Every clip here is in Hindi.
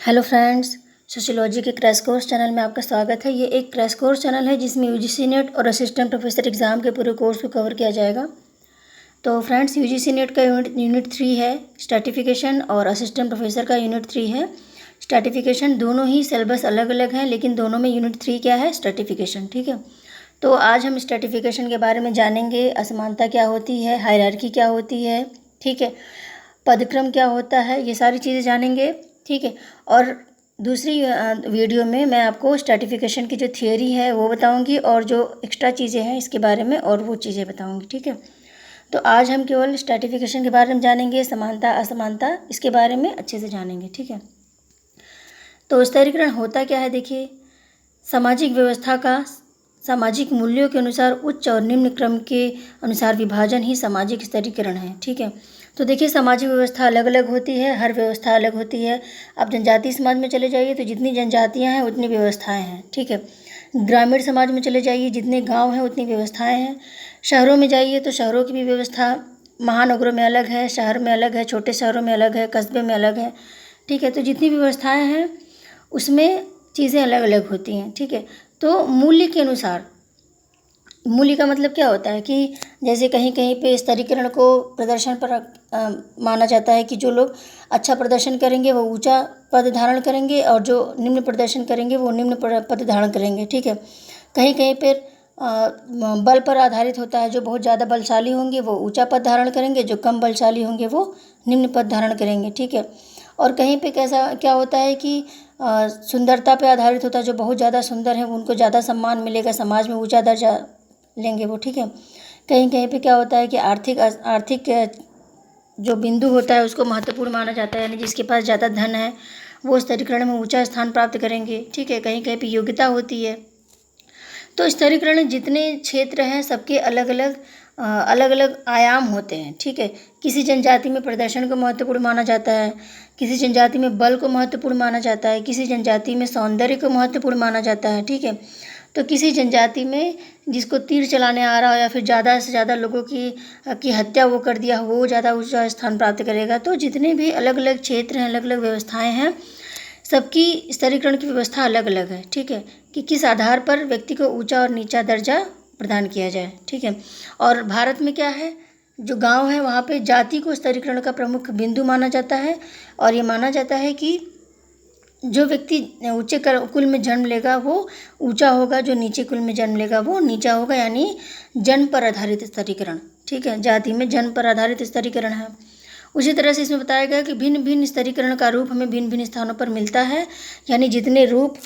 हेलो फ्रेंड्स, सोशियोलॉजी के क्रैश कोर्स चैनल में आपका स्वागत है। ये एक क्रैश कोर्स चैनल है जिसमें यूजीसी नेट और असिस्टेंट प्रोफेसर एग्ज़ाम के पूरे कोर्स को कवर किया जाएगा। तो फ्रेंड्स, यूजीसी नेट का यूनिट 3 है स्ट्रैटिफिकेशन और असिस्टेंट प्रोफेसर का यूनिट 3 है स्ट्रैटिफिकेशन। दोनों ही सिलेबस अलग अलग हैं, लेकिन दोनों में यूनिट 3 क्या है, स्ट्रैटिफिकेशन। ठीक है, तो आज हम स्ट्रैटिफिकेशन के बारे में जानेंगे। असमानता क्या होती है, हायरार्की क्या होती है, ठीक है, पदक्रम क्या होता है, ये सारी चीज़ें जानेंगे। ठीक है, और दूसरी वीडियो में मैं आपको स्ट्रैटिफिकेशन की जो थियोरी है वो बताऊंगी और जो एक्स्ट्रा चीज़ें हैं इसके बारे में और वो चीज़ें बताऊंगी। ठीक है, तो आज हम केवल स्ट्रैटिफिकेशन के बारे में जानेंगे, समानता असमानता इसके बारे में अच्छे से जानेंगे। ठीक है, तो स्तरीकरण होता क्या है, देखिए, सामाजिक व्यवस्था का सामाजिक मूल्यों के अनुसार उच्च और निम्न क्रम के अनुसार विभाजन ही सामाजिक स्तरीकरण है। ठीक है, तो देखिए, सामाजिक व्यवस्था अलग अलग होती है, हर व्यवस्था अलग होती है। आप जनजातीय समाज में चले जाइए तो जितनी जनजातियां हैं उतनी व्यवस्थाएं हैं। ठीक है, ग्रामीण समाज में चले जाइए, जितने गांव हैं उतनी व्यवस्थाएं हैं। शहरों में जाइए तो शहरों की भी व्यवस्था महानगरों में अलग है, शहर में अलग है, छोटे शहरों में अलग है, कस्बे में अलग है। ठीक है, तो जितनी व्यवस्थाएं हैं उसमें चीज़ें अलग अलग होती हैं। ठीक है, तो मूल्य के अनुसार, मूल्य का मतलब क्या होता है कि जैसे कहीं कहीं पे स्तरीकरण को प्रदर्शन पर माना जाता है कि जो लोग अच्छा प्रदर्शन करेंगे वो ऊंचा पद धारण करेंगे और जो निम्न प्रदर्शन करेंगे वो निम्न पद धारण करेंगे। ठीक है, कहीं कहीं पर बल पर आधारित होता है, जो बहुत ज़्यादा बलशाली होंगे वो ऊंचा पद धारण करेंगे, जो कम बलशाली होंगे वो निम्न पद धारण करेंगे। ठीक है, और कहीं पे कैसा क्या होता है कि सुंदरता पे आधारित होता है, जो बहुत ज़्यादा सुंदर है उनको ज़्यादा सम्मान मिलेगा, समाज में ऊंचा दर्जा लेंगे वो। ठीक है, कहीं कहीं पे क्या होता है कि आर्थिक जो बिंदु होता है उसको महत्वपूर्ण माना जाता है, यानी जिसके पास ज़्यादा धन है वो स्तरीकरण में ऊंचा स्थान प्राप्त करेंगे। ठीक है, कहीं कहीं पे योग्यता होती है। तो स्तरीकरण जितने क्षेत्र हैं सबके अलग अलग आयाम होते हैं। ठीक है, किसी जनजाति में प्रदर्शन को महत्वपूर्ण माना जाता है, किसी जनजाति में बल को महत्वपूर्ण माना जाता है, किसी जनजाति में सौंदर्य को महत्वपूर्ण माना जाता है। ठीक है, तो किसी जनजाति में जिसको तीर चलाने आ रहा हो या फिर ज़्यादा से ज़्यादा लोगों की हत्या वो कर दिया वो ज़्यादा ऊंचा स्थान प्राप्त करेगा। तो जितने भी अलग अलग क्षेत्र हैं, अलग अलग व्यवस्थाएं हैं, सबकी स्तरीकरण की व्यवस्था अलग अलग है। ठीक है, कि किस आधार पर व्यक्ति को ऊंचा और नीचा दर्जा प्रदान किया जाए। ठीक है, और भारत में क्या है, जो गांव है वहाँ पे जाति को स्तरीकरण का प्रमुख बिंदु माना जाता है और ये माना जाता है कि जो व्यक्ति ऊंचे कुल में जन्म लेगा वो ऊंचा होगा, जो नीचे कुल में जन्म लेगा वो नीचा होगा, यानी जन्म पर आधारित स्तरीकरण। ठीक है, जाति में जन्म पर आधारित स्तरीकरण है। उसी तरह से इसमें बताया गया कि भिन्न भिन्न स्तरीकरण का रूप हमें भिन्न भिन्न स्थानों पर मिलता है, यानी जितने रूप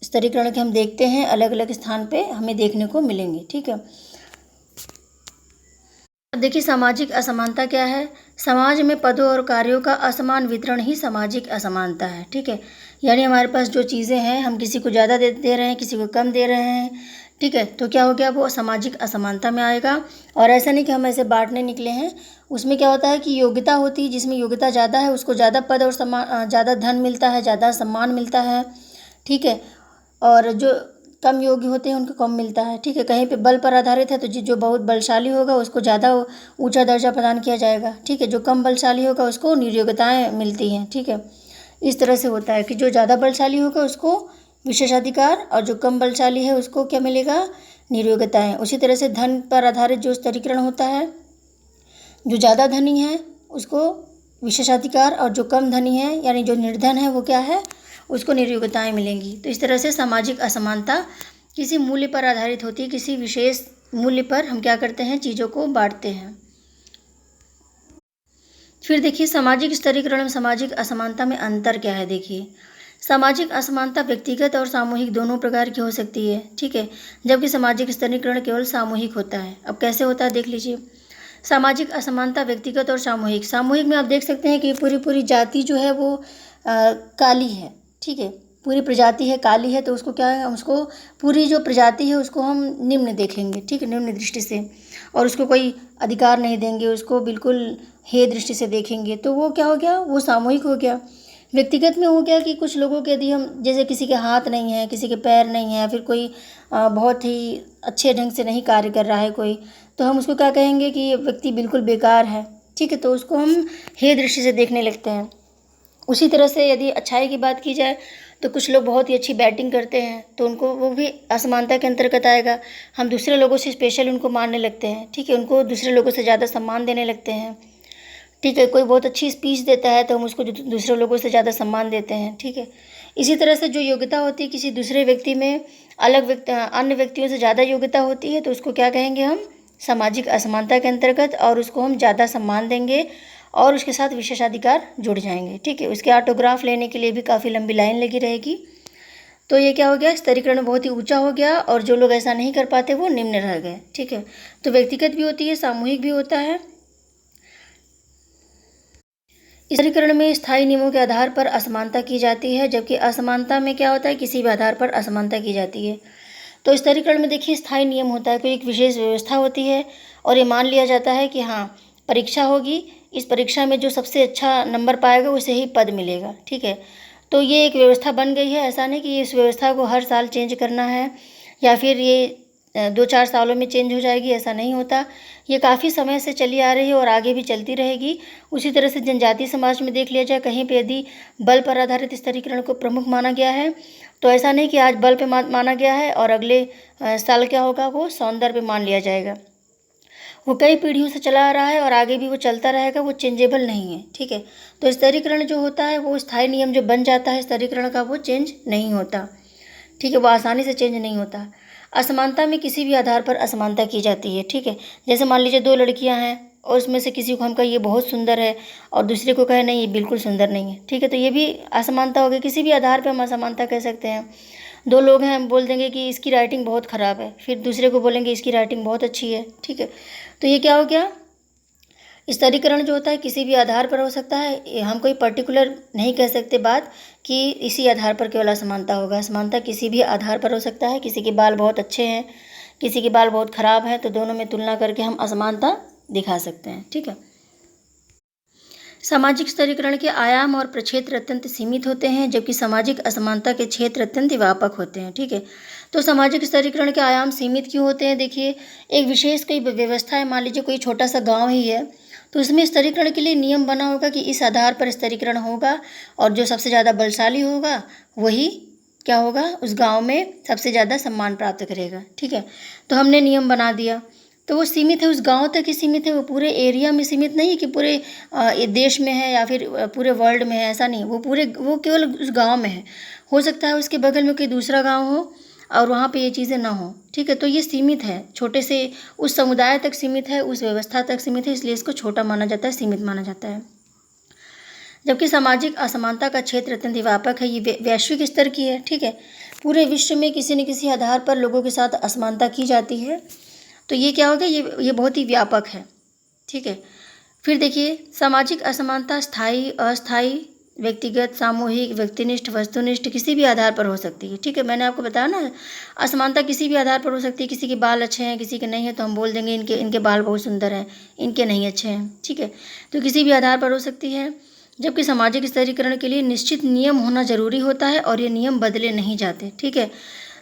स्तरीकरण के हम देखते हैं अलग अलग स्थान पे हमें देखने को मिलेंगे। ठीक है, अब देखिए, सामाजिक असमानता क्या है। समाज में पदों और कार्यों का असमान वितरण ही सामाजिक असमानता है। ठीक है, यानी हमारे पास जो चीज़ें हैं हम किसी को ज़्यादा दे रहे हैं, किसी को कम दे रहे हैं। ठीक है, तो क्या हो गया, वो सामाजिक असमानता में आएगा। और ऐसा नहीं कि हम ऐसे बांटने निकले हैं, उसमें क्या होता है कि योग्यता होती है, जिसमें योग्यता ज़्यादा है उसको ज़्यादा पद और ज़्यादा धन मिलता है, ज़्यादा सम्मान मिलता है। ठीक है, और जो कम योग्य होते हैं उनको कम मिलता है। ठीक है, कहीं पे बल पर आधारित है तो जो बहुत बलशाली होगा उसको ज़्यादा ऊंचा दर्जा प्रदान किया जाएगा। ठीक है, जो कम बलशाली होगा उसको निर्योग्यताएं मिलती हैं। ठीक है, इस तरह से होता है कि जो ज़्यादा बलशाली होगा उसको विशेषाधिकार और जो कम बलशाली है उसको क्या मिलेगा, निर्योग्यताएं। उसी तरह से धन पर आधारित जो स्तरीकरण होता है, जो ज़्यादा धनी है उसको विशेषाधिकार और जो कम धनी है यानी जो निर्धन है वो क्या है, उसको निर्योग्यताएं मिलेंगी। तो इस तरह से सामाजिक असमानता किसी मूल्य पर आधारित होती है, किसी विशेष मूल्य पर हम क्या करते हैं, चीज़ों को बांटते हैं। फिर देखिए, सामाजिक स्तरीकरण और सामाजिक असमानता में अंतर क्या है। देखिए, सामाजिक असमानता व्यक्तिगत और सामूहिक दोनों प्रकार की हो सकती है। ठीक है, जबकि सामाजिक स्तरीकरण केवल सामूहिक होता है। अब कैसे होता है देख लीजिए। सामाजिक असमानता व्यक्तिगत और सामूहिक। सामूहिक में आप देख सकते हैं कि पूरी पूरी जाति जो है वो काली है। ठीक है, पूरी प्रजाति है काली है, तो उसको क्या है, उसको पूरी जो प्रजाति है उसको हम निम्न देखेंगे। ठीक है, निम्न दृष्टि से, और उसको कोई अधिकार नहीं देंगे, उसको बिल्कुल हे दृष्टि से देखेंगे। तो वो क्या हो गया, वो सामूहिक हो गया। व्यक्तिगत में हो गया कि कुछ लोगों के यदि हम, जैसे किसी के हाथ नहीं है, किसी के पैर नहीं है, या फिर कोई बहुत ही अच्छे ढंग से नहीं कार्य कर रहा है कोई, तो हम उसको क्या कहेंगे कि ये व्यक्ति बिल्कुल बेकार है। ठीक है, तो उसको हम हे दृष्टि से देखने लगते हैं। उसी तरह से यदि अच्छाई की बात की जाए तो कुछ लोग बहुत ही अच्छी बैटिंग करते हैं, तो उनको वो भी असमानता के अंतर्गत आएगा। हम दूसरे लोगों से स्पेशल उनको मानने लगते हैं, ठीक है, उनको दूसरे लोगों से ज़्यादा सम्मान देने लगते हैं, ठीक है। कोई बहुत अच्छी स्पीच देता है तो हम उसको दूसरे लोगों से ज़्यादा सम्मान देते हैं, ठीक है। इसी तरह से जो योग्यता होती है किसी दूसरे व्यक्ति में अन्य व्यक्तियों से ज़्यादा योग्यता होती है, तो उसको क्या कहेंगे हम, सामाजिक असमानता के अंतर्गत, और उसको हम ज़्यादा सम्मान देंगे और उसके साथ विशेषाधिकार जुड़ जाएंगे, ठीक है। उसके ऑटोग्राफ लेने के लिए भी काफ़ी लंबी लाइन लगी रहेगी। तो ये क्या हो गया, स्तरीकरण बहुत ही ऊंचा हो गया, और जो लोग ऐसा नहीं कर पाते वो निम्न रह गए, ठीक है। तो व्यक्तिगत भी होती है, सामूहिक भी होता है। स्तरीकरण में स्थायी नियमों के आधार पर असमानता की जाती है, जबकि असमानता में क्या होता है, किसी भी आधार पर असमानता की जाती है। तो स्तरीकरण में देखिए स्थायी नियम होता है, कोई एक विशेष व्यवस्था होती है और ये मान लिया जाता है कि हाँ परीक्षा होगी, इस परीक्षा में जो सबसे अच्छा नंबर पाएगा उसे ही पद मिलेगा, ठीक है। तो ये एक व्यवस्था बन गई है, ऐसा नहीं कि इस व्यवस्था को हर साल चेंज करना है या फिर ये 2-4 सालों में चेंज हो जाएगी, ऐसा नहीं होता। ये काफ़ी समय से चली आ रही है और आगे भी चलती रहेगी। उसी तरह से जनजातीय समाज में देख लिया जाए, कहीं पे यदि बल पर आधारित स्तरीकरण को प्रमुख माना गया है, तो ऐसा नहीं कि आज बल पे माना गया है और अगले साल क्या होगा, वो सौंदर्य पे मान लिया जाएगा। वो कई पीढ़ियों से चला आ रहा है और आगे भी वो चलता रहेगा, वो चेंजेबल नहीं है, ठीक है। तो स्तरीकरण जो होता है वो स्थायी नियम जो बन जाता है स्तरीकरण का, वो चेंज नहीं होता, ठीक है, वो आसानी से चेंज नहीं होता। असमानता में किसी भी आधार पर असमानता की जाती है, ठीक है। जैसे मान लीजिए 2 लड़कियां हैं और उसमें से किसी को हम कहें ये बहुत सुंदर है और दूसरे को कहें नहीं ये बिल्कुल सुंदर नहीं है, ठीक है, तो ये भी असमानता होगी, किसी भी आधार पर हम असमानता कह सकते हैं। 2 लोग हैं, हम बोल देंगे कि इसकी राइटिंग बहुत ख़राब है, फिर दूसरे को बोलेंगे इसकी राइटिंग बहुत अच्छी है, ठीक है। तो ये क्या हो गया, स्तरीकरण जो होता है किसी भी आधार पर हो सकता है, हम कोई पर्टिकुलर नहीं कह सकते बात कि इसी आधार पर केवल असमानता होगा। असमानता किसी भी आधार पर हो सकता है, किसी के बाल बहुत अच्छे हैं, किसी के बाल बहुत ख़राब हैं, तो दोनों में तुलना करके हम असमानता दिखा सकते हैं, ठीक है। सामाजिक स्तरीकरण के आयाम और प्रक्षेत्र अत्यंत सीमित होते हैं, जबकि सामाजिक असमानता के क्षेत्र अत्यंत व्यापक होते हैं, ठीक है। तो सामाजिक स्तरीकरण के आयाम सीमित क्यों होते हैं, देखिए एक विशेष कोई व्यवस्था है, मान लीजिए कोई छोटा सा गांव ही है, तो उसमें स्तरीकरण के लिए नियम बना होगा कि इस आधार पर स्तरीकरण होगा और जो सबसे ज़्यादा बलशाली होगा वही क्या होगा, उस गांव में सबसे ज़्यादा सम्मान प्राप्त करेगा, ठीक है। तो हमने नियम बना दिया, तो वो सीमित है, उस गांव तक ही सीमित है, वो पूरे एरिया में सीमित नहीं है कि पूरे देश में है या फिर पूरे वर्ल्ड में है, ऐसा नहीं, वो केवल उस गांव में है। हो सकता है उसके बगल में कोई दूसरा गांव हो और वहाँ पे ये चीज़ें ना हो, ठीक है। तो ये सीमित है, छोटे से उस समुदाय तक सीमित है, उस व्यवस्था तक सीमित है, इसलिए इसको छोटा माना जाता है, सीमित माना जाता है। जबकि सामाजिक असमानता का क्षेत्र अत्यंत व्यापक है, ये वैश्विक स्तर की है, ठीक है। पूरे विश्व में किसी न किसी आधार पर लोगों के साथ असमानता की जाती है, तो ये क्या हो गया, ये बहुत ही व्यापक है, ठीक है। फिर देखिए सामाजिक असमानता स्थायी, अस्थायी, व्यक्तिगत, सामूहिक, व्यक्तिनिष्ठ, वस्तुनिष्ठ किसी भी आधार पर हो सकती है, ठीक है। मैंने आपको बताया ना, असमानता किसी भी आधार पर हो सकती है, किसी के बाल अच्छे हैं किसी के नहीं है, तो हम बोल देंगे इनके बाल बहुत सुंदर हैं, इनके नहीं अच्छे हैं, ठीक है। तो किसी भी आधार पर हो सकती है, जबकि सामाजिक स्तरीकरण के लिए निश्चित नियम होना जरूरी होता है और ये नियम बदले नहीं जाते, ठीक है।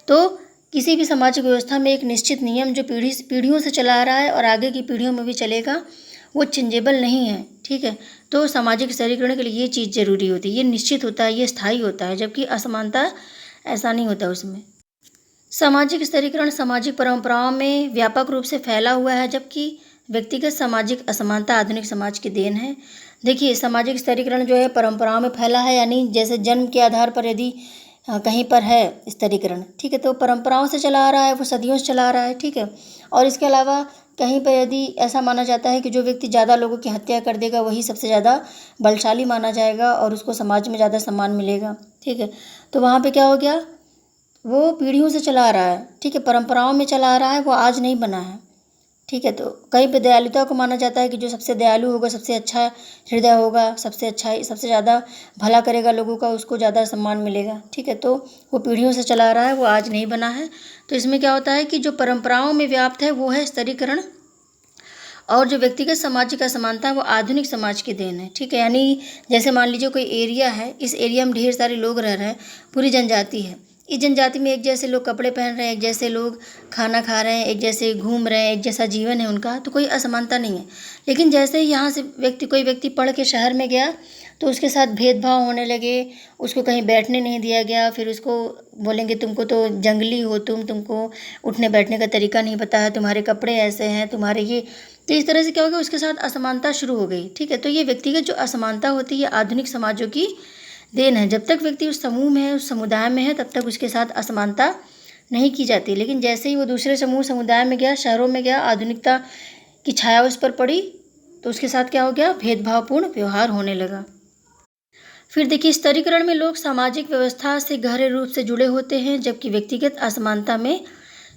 तो किसी भी सामाजिक व्यवस्था में एक निश्चित नियम जो पीढ़ियों से चला आ रहा है और आगे की पीढ़ियों में भी चलेगा, वो चेंजेबल नहीं है, ठीक है। तो सामाजिक स्तरीकरण के लिए ये चीज़ जरूरी होती है, ये निश्चित होता है, ये स्थायी होता है, जबकि असमानता ऐसा नहीं होता उसमें। सामाजिक स्तरीकरण सामाजिक परंपराओं में व्यापक रूप से फैला हुआ है, जबकि व्यक्तिगत सामाजिक असमानता आधुनिक समाज की देन है। देखिए सामाजिक स्तरीकरण जो है परंपराओं में फैला है, यानी जैसे जन्म के आधार पर यदि कहीं पर है स्तरीकरण, ठीक है, तो परंपराओं से चला आ रहा है, वो सदियों से चला आ रहा है, ठीक है। और इसके अलावा कहीं पर यदि ऐसा माना जाता है कि जो व्यक्ति ज़्यादा लोगों की हत्या कर देगा वही सबसे ज़्यादा बलशाली माना जाएगा और उसको समाज में ज़्यादा सम्मान मिलेगा, ठीक है। तो वहाँ पे क्या हो गया, वो पीढ़ियों से चला आ रहा है, ठीक है, परंपराओं में चला आ रहा है, वो आज नहीं बना है, ठीक है। तो कहीं पे दयालुता को माना जाता है कि जो सबसे दयालु होगा, सबसे अच्छा हृदय होगा, सबसे ज़्यादा भला करेगा लोगों का, उसको ज़्यादा सम्मान मिलेगा, ठीक है। तो वो पीढ़ियों से चला आ रहा है, वो आज नहीं बना है। तो इसमें क्या होता है कि जो परंपराओं में व्याप्त है वो है स्तरीकरण, और जो व्यक्तिगत सामाजिक असमानता है वो आधुनिक समाज की देन है, ठीक है। यानी जैसे मान लीजिए कोई एरिया है, इस एरिया में ढेर सारे लोग रह रहे हैं, पूरी जनजाति है, इस जनजाति में एक जैसे लोग कपड़े पहन रहे हैं, एक जैसे लोग खाना खा रहे हैं, एक जैसे घूम रहे हैं, एक जैसा जीवन है उनका, तो कोई असमानता नहीं है। लेकिन जैसे ही यहाँ से कोई व्यक्ति पढ़ के शहर में गया, तो उसके साथ भेदभाव होने लगे, उसको कहीं बैठने नहीं दिया गया, फिर उसको बोलेंगे तुमको तो जंगली हो, तुमको उठने बैठने का तरीका नहीं पता है, तुम्हारे कपड़े ऐसे हैं, तुम्हारे ये। तो इस तरह से क्या हो गया, उसके साथ असमानता शुरू हो गई। ठीक है, तो ये व्यक्तिगत जो असमानता होती है आधुनिक समाजों की देन है। जब तक व्यक्ति उस समूह में है, उस समुदाय में है, तब तक उसके साथ असमानता नहीं की जाती। लेकिन जैसे ही वो दूसरे समूह समुदाय में गया, शहरों में गया, आधुनिकता की छाया उस पर पड़ी, तो उसके साथ क्या हो गया, भेदभावपूर्ण व्यवहार होने लगा। फिर देखिए, स्तरीकरण में लोग सामाजिक व्यवस्था से गहरे रूप से जुड़े होते हैं, जबकि व्यक्तिगत असमानता में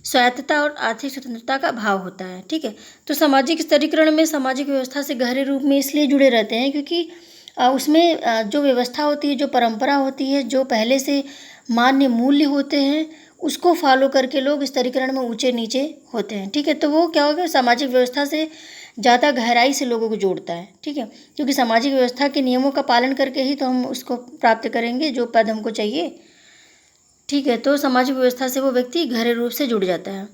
स्वायत्तता और आर्थिक स्वतंत्रता का भाव होता है। ठीक है, तो सामाजिक स्तरीकरण में सामाजिक व्यवस्था से गहरे रूप में इसलिए जुड़े रहते हैं क्योंकि उसमें जो व्यवस्था होती है, जो परंपरा होती है, जो पहले से मान्य मूल्य होते हैं, उसको फॉलो करके लोग स्तरीकरण में ऊंचे नीचे होते हैं। ठीक है, तो वो क्या होगा, सामाजिक व्यवस्था से ज़्यादा गहराई से लोगों को जोड़ता है। ठीक है, क्योंकि सामाजिक व्यवस्था के नियमों का पालन करके ही तो हम उसको प्राप्त करेंगे जो पद हमको चाहिए। ठीक है, तो सामाजिक व्यवस्था से वो व्यक्ति गहरे रूप से जुड़ जाता है।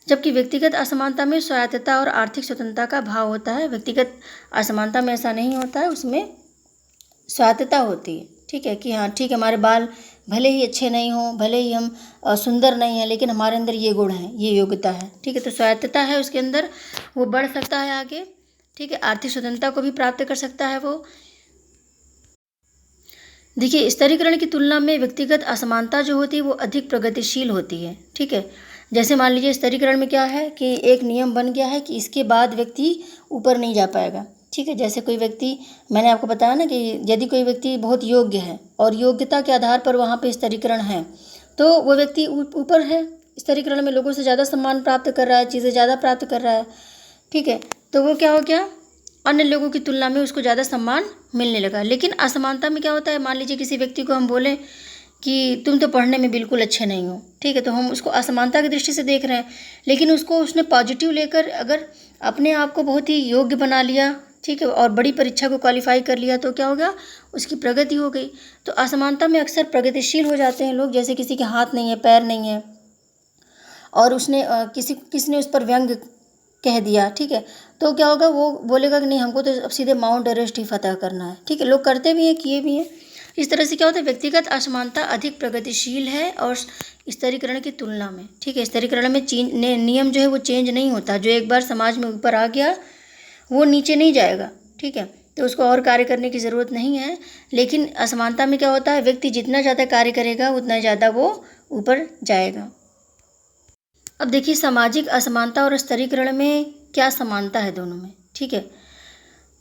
जबकि व्यक्तिगत असमानता में स्वायत्तता और आर्थिक स्वतंत्रता का भाव होता है। व्यक्तिगत असमानता में ऐसा नहीं होता है, उसमें स्वायत्तता होती है। ठीक है, कि हाँ ठीक है, हमारे बाल भले ही अच्छे नहीं हों, भले ही हम सुंदर नहीं हैं, लेकिन हमारे अंदर ये गुण है, ये योग्यता है। ठीक है, तो स्वायत्तता है उसके अंदर, वो बढ़ सकता है आगे। ठीक है, आर्थिक स्वतंत्रता को भी प्राप्त कर सकता है वो। देखिए, स्तरीकरण की तुलना में व्यक्तिगत असमानता जो होती है वो अधिक प्रगतिशील होती है। ठीक है, जैसे मान लीजिए स्तरीकरण में क्या है कि एक नियम बन गया है कि इसके बाद व्यक्ति ऊपर नहीं जा पाएगा। ठीक है, जैसे कोई व्यक्ति, मैंने आपको बताया ना कि यदि कोई व्यक्ति बहुत योग्य है और योग्यता के आधार पर वहाँ पे स्तरीकरण है, तो वो व्यक्ति ऊपर है स्तरीकरण में, लोगों से ज़्यादा सम्मान प्राप्त कर रहा है, चीज़ें ज़्यादा प्राप्त कर रहा है। ठीक है, तो वो क्या हो गया, अन्य लोगों की तुलना में उसको ज़्यादा सम्मान मिलने लगा। लेकिन असमानता में क्या होता है, मान लीजिए किसी व्यक्ति को हम बोलें कि तुम तो पढ़ने में बिल्कुल अच्छे नहीं हो। ठीक है, तो हम उसको असमानता की दृष्टि से देख रहे हैं, लेकिन उसको उसने पॉजिटिव लेकर अगर अपने आप को बहुत ही योग्य बना लिया, ठीक है, और बड़ी परीक्षा को क्वालिफाई कर लिया, तो क्या होगा, उसकी प्रगति हो गई। तो असमानता में अक्सर प्रगतिशील हो जाते हैं लोग। जैसे किसी के हाथ नहीं है, पैर नहीं है, और उसने किसी ने उस पर व्यंग कह दिया। ठीक है, तो क्या होगा, वो बोलेगा कि नहीं, हमको तो अब सीधे माउंट एवरेस्ट ही फतह करना है। ठीक है, लोग करते भी हैं, किए भी हैं। इस तरह से क्या होता है, व्यक्तिगत असमानता अधिक प्रगतिशील है और स्तरीकरण की तुलना में। ठीक है, स्तरीकरण में नियम जो है वो चेंज नहीं होता। जो एक बार समाज में ऊपर आ गया वो नीचे नहीं जाएगा। ठीक है, तो उसको और कार्य करने की ज़रूरत नहीं है। लेकिन असमानता में क्या होता है, व्यक्ति जितना ज़्यादा कार्य करेगा उतना ज़्यादा वो ऊपर जाएगा। अब देखिए, सामाजिक असमानता और स्तरीकरण में क्या समानता है दोनों में। ठीक है,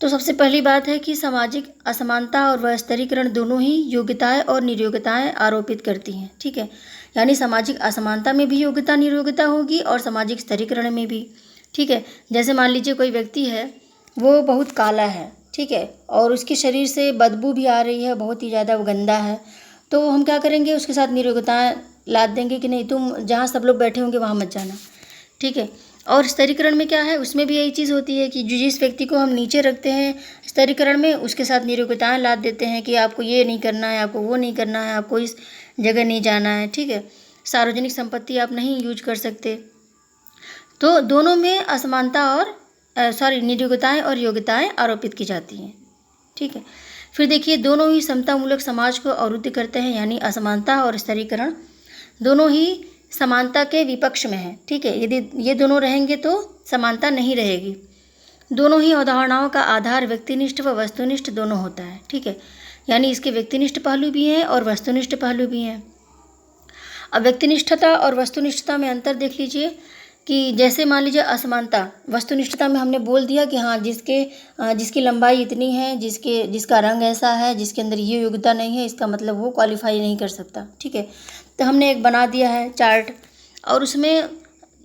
तो सबसे पहली बात है कि सामाजिक असमानता और वह स्तरीकरण दोनों ही योग्यताएं और नियोग्यताएं आरोपित करती हैं। ठीक है, यानी सामाजिक असमानता में भी योग्यता नियोग्यता होगी और सामाजिक स्तरीकरण में भी। ठीक है, जैसे मान लीजिए कोई व्यक्ति है, वो बहुत काला है, ठीक है, और उसके शरीर से बदबू भी आ रही है, बहुत ही ज़्यादा वो गंदा है, तो हम क्या करेंगे, उसके साथ नियोग्यताएं लाद देंगे कि नहीं, तुम जहाँ सब लोग बैठे होंगे वहाँ मत जाना। ठीक है, और स्तरीकरण में क्या है, उसमें भी यही चीज़ होती है कि जिस व्यक्ति को हम नीचे रखते हैं स्तरीकरण में, उसके साथ नियोग्यताएं लाद देते हैं कि आपको ये नहीं करना है, आपको वो नहीं करना है, आपको इस जगह नहीं जाना है। ठीक है, सार्वजनिक संपत्ति आप नहीं यूज कर सकते। तो दोनों में असमानता और नियोग्यताएं और योग्यताएं आरोपित की जाती हैं। ठीक है, फिर देखिए, दोनों ही समतामूलक समाज को अवरुद्ध करते हैं, यानी असमानता और स्तरीकरण दोनों ही समानता के विपक्ष में है। ठीक है, यदि ये दोनों रहेंगे तो समानता नहीं रहेगी। दोनों ही अवधारणाओं का आधार व्यक्तिनिष्ठ व वस्तुनिष्ठ दोनों होता है। ठीक है, यानी इसके व्यक्तिनिष्ठ पहलू भी हैं और वस्तुनिष्ठ पहलू भी हैं। अब व्यक्तिनिष्ठता और वस्तुनिष्ठता में अंतर देख लीजिए कि जैसे मान लीजिए असमानता, वस्तुनिष्ठता में हमने बोल दिया कि हाँ, जिसकी लंबाई इतनी है, जिसका रंग ऐसा है, जिसके अंदर ये योग्यता नहीं है, इसका मतलब वो क्वालिफाई नहीं कर सकता। ठीक है, तो हमने एक बना दिया है चार्ट, और उसमें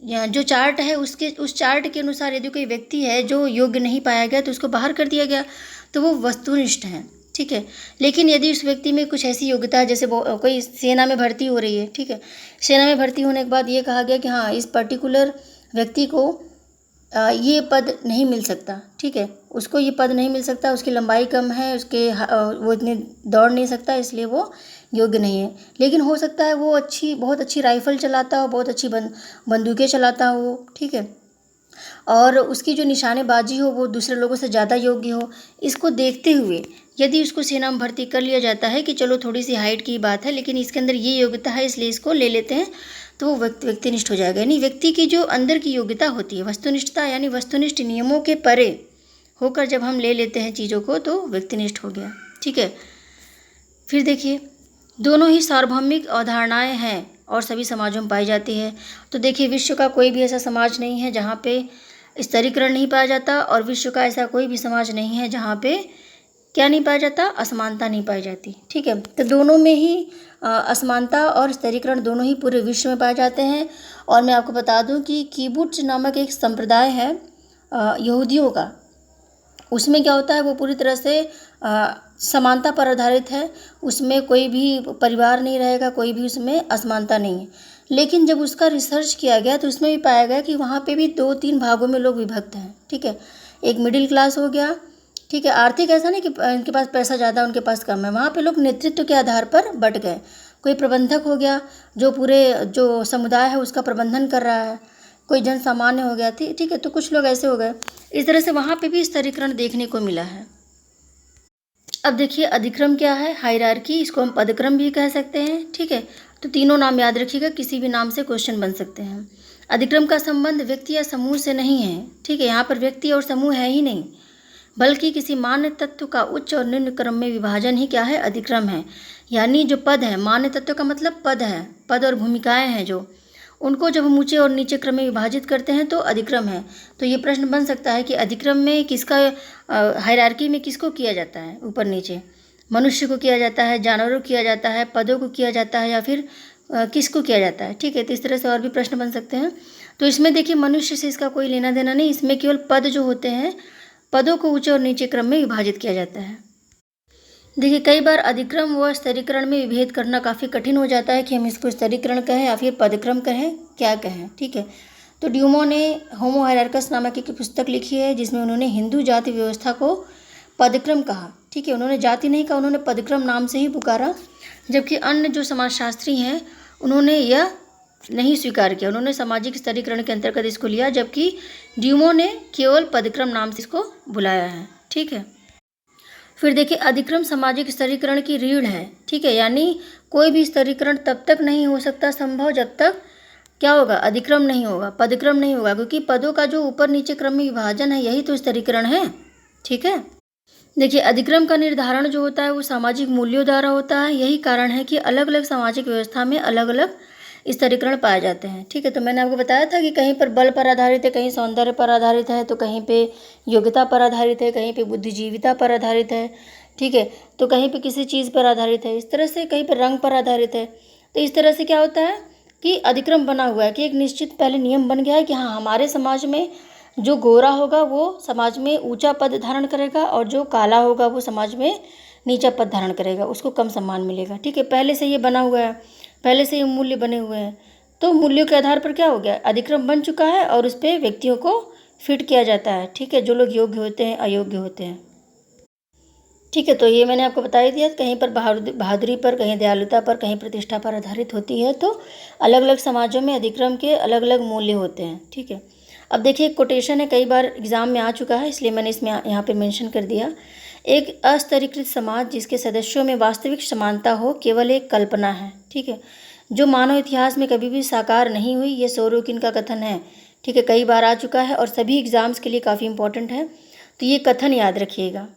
जो चार्ट है उस चार्ट के अनुसार यदि कोई व्यक्ति है जो योग्य नहीं पाया गया तो उसको बाहर कर दिया गया, तो वो वस्तुनिष्ठ है। ठीक है, लेकिन यदि उस व्यक्ति में कुछ ऐसी योग्यता है, जैसे कोई सेना में भर्ती हो रही है, ठीक है, सेना में भर्ती होने के बाद ये कहा गया कि हाँ, इस पर्टिकुलर व्यक्ति को ये पद नहीं मिल सकता। ठीक है, उसको ये पद नहीं मिल सकता, उसकी लंबाई कम है, वो इतने दौड़ नहीं सकता, इसलिए वो योग्य नहीं है। लेकिन हो सकता है वो बहुत अच्छी राइफल चलाता हो, बहुत अच्छी बंदूकें चलाता हो। ठीक है, और उसकी जो निशानेबाजी हो वो दूसरे लोगों से ज़्यादा योग्य हो, इसको देखते हुए यदि उसको सेना में भर्ती कर लिया जाता है कि चलो थोड़ी सी हाइट की बात है लेकिन इसके अंदर ये योग्यता है इसलिए इसको ले लेते हैं, तो वो व्यक्तिनिष्ठ हो जाएगा। यानी व्यक्ति की जो अंदर की योग्यता होती है, वस्तुनिष्ठता यानी वस्तुनिष्ठ नियमों के परे होकर जब हम ले लेते हैं चीज़ों को तो व्यक्तिनिष्ठ हो गया। ठीक है, फिर देखिए दोनों ही सार्वभौमिक अवधारणाएं हैं और सभी समाजों में पाई जाती है। तो देखिए विश्व का कोई भी ऐसा समाज नहीं है जहाँ पे स्तरीकरण नहीं पाया जाता, और विश्व का ऐसा कोई भी समाज नहीं है जहाँ पे क्या नहीं पाया जाता, असमानता नहीं पाई जाती। ठीक है, तो दोनों में ही असमानता और स्तरीकरण दोनों ही पूरे विश्व में पाए जाते हैं। और मैं आपको बता दूं कि कीबुट्ज नामक एक संप्रदाय है यहूदियों का, उसमें क्या होता है वो पूरी तरह से समानता पर आधारित है। उसमें कोई भी परिवार नहीं रहेगा, कोई भी उसमें असमानता नहीं है। लेकिन जब उसका रिसर्च किया गया तो उसमें भी पाया गया कि वहाँ पे भी 2-3 भागों में लोग विभक्त हैं। ठीक है, एक मिडिल क्लास हो गया, ठीक है, आर्थिक ऐसा नहीं कि इनके पास पैसा ज़्यादा उनके पास कम है, वहाँ पे लोग नेतृत्व के आधार पर बट गए। कोई प्रबंधक हो गया जो पूरे जो समुदाय है उसका प्रबंधन कर रहा है, कोई जन सामान्य हो गया थी। ठीक है, तो कुछ लोग ऐसे हो गए। इस तरह से वहाँ पे भी स्तरीकरण देखने को मिला है। अब देखिए अधिक्रम क्या है, हायरार्की, इसको हम पदक्रम भी कह सकते हैं। ठीक है, तो तीनों नाम याद रखिएगा, किसी भी नाम से क्वेश्चन बन सकते हैं। अधिक्रम का संबंध व्यक्ति या समूह से नहीं है। ठीक है, यहाँ पर व्यक्ति और समूह है ही नहीं, बल्कि किसी मान्य तत्व का उच्च और निम्न क्रम में विभाजन ही क्या है, अधिक्रम है। यानी जो पद है, मान्य तत्व का मतलब पद है, पद और भूमिकाएं हैं जो, उनको जब हम ऊंचे और नीचे क्रम में विभाजित करते हैं तो अधिक्रम है। तो ये प्रश्न बन सकता है कि अधिक्रम में किसका, हायरार्की में किसको किया जाता है ऊपर नीचे, मनुष्य को किया जाता है, जानवरों को किया जाता है, पदों को किया जाता है, या फिर किसको किया जाता है। ठीक है, तो इस तरह से और भी प्रश्न बन सकते हैं। तो इसमें देखिए मनुष्य से इसका कोई लेना देना नहीं, इसमें केवल पद जो होते हैं, पदों को ऊंचे और नीचे क्रम में विभाजित किया जाता है। देखिए कई बार अधिक्रम व स्तरीकरण में विभेद करना काफ़ी कठिन हो जाता है कि हम इसको स्तरीकरण कहें या फिर पदक्रम कहें, क्या कहें। ठीक है, तो ड्यूमो ने होमो हायरार्कस नामक एक पुस्तक लिखी है जिसमें उन्होंने हिंदू जाति व्यवस्था को पदक्रम कहा। ठीक है, उन्होंने जाति नहीं कहा, उन्होंने पदक्रम नाम से ही पुकारा। जबकि अन्य जो समाजशास्त्री हैं उन्होंने यह नहीं स्वीकार किया, उन्होंने सामाजिक स्तरीकरण के अंतर्गत इसको लिया, जबकि ड्यूमो ने केवल पदक्रम नाम से इसको बुलाया है। ठीक है, फिर देखिए अधिक्रम सामाजिक स्तरीकरण की रीढ़ है। ठीक है, यानी कोई भी स्तरीकरण तब तक नहीं हो सकता संभव जब तक क्या होगा, अधिक्रम नहीं होगा, पदक्रम नहीं होगा, क्योंकि पदों का जो ऊपर नीचे क्रम में विभाजन है यही तो स्तरीकरण है। ठीक है, देखिए अधिक्रम का निर्धारण जो होता है वो सामाजिक मूल्यों द्वारा होता है। यही कारण है कि अलग अलग सामाजिक व्यवस्था में अलग अलग स्तरीकरण पाए जाते हैं। ठीक है, तो मैंने आपको बताया था कि कहीं पर बल पर आधारित है, कहीं सौंदर्य पर आधारित है, तो कहीं पे योग्यता पर आधारित है, कहीं पे बुद्धिजीविता पर आधारित है। ठीक है, तो कहीं पे किसी चीज़ पर आधारित है, इस तरह से कहीं पर रंग पर आधारित है। तो इस तरह से क्या होता है कि अधिक्रम बना हुआ है कि एक निश्चित पहले नियम बन गया है कि हाँ हमारे समाज में जो गोरा होगा वो समाज में ऊंचा पद धारण करेगा, और जो काला होगा वो समाज में नीचा पद धारण करेगा, उसको कम सम्मान मिलेगा। ठीक है, पहले से ये बना हुआ है, पहले से ये मूल्य बने हुए हैं। तो मूल्यों के आधार पर क्या हो गया, अधिक्रम बन चुका है और उस पर व्यक्तियों को फिट किया जाता है। ठीक है, जो लोग योग्य होते हैं, अयोग्य होते हैं। ठीक है, तो ये मैंने आपको बता ही दिया, कहीं पर बहादुरी पर, कहीं दयालुता पर, कहीं प्रतिष्ठा पर आधारित होती है। तो अलग अलग समाजों में अधिक्रम के अलग अलग मूल्य होते हैं। ठीक है, अब देखिए कोटेशन है, कई बार एग्जाम में आ चुका है इसलिए मैंने इसमें यहाँ पे मेंशन कर दिया। एक अस्तरीकृत समाज जिसके सदस्यों में वास्तविक समानता हो केवल एक कल्पना है। ठीक है, जो मानव इतिहास में कभी भी साकार नहीं हुई, ये सोरोकिन का कथन है। ठीक है, कई बार आ चुका है और सभी एग्जाम्स के लिए काफ़ी इंपॉर्टेंट है, तो ये कथन याद रखिएगा।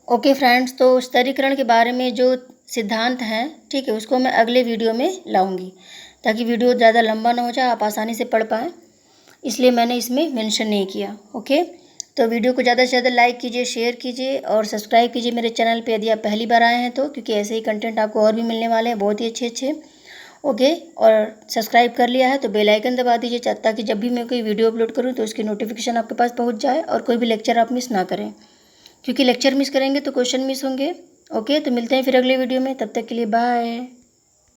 ओके फ्रेंड्स, तो स्तरीकरण के बारे में जो सिद्धांत हैं, ठीक है, उसको मैं अगले वीडियो में लाऊंगी ताकि वीडियो ज़्यादा लंबा ना हो जाए, आप आसानी से पढ़ पाएँ, इसलिए मैंने इसमें मेंशन नहीं किया। ओके, तो वीडियो को ज़्यादा से ज़्यादा लाइक कीजिए, शेयर कीजिए और सब्सक्राइब कीजिए मेरे चैनल पे यदि आप पहली बार आए हैं तो, क्योंकि ऐसे ही कंटेंट आपको और भी मिलने वाले हैं बहुत ही अच्छे अच्छे। ओके, और सब्सक्राइब कर लिया है तो बेल आइकन दबा दीजिए ताकि जब भी मैं कोई वीडियो अपलोड करूँ तो उसकी नोटिफिकेशन आपके पास पहुँच जाए और कोई भी लेक्चर आप मिस ना करें, क्योंकि लेक्चर मिस करेंगे तो क्वेश्चन मिस होंगे। ओके, तो मिलते हैं फिर अगले वीडियो में, तब तक के लिए बाय।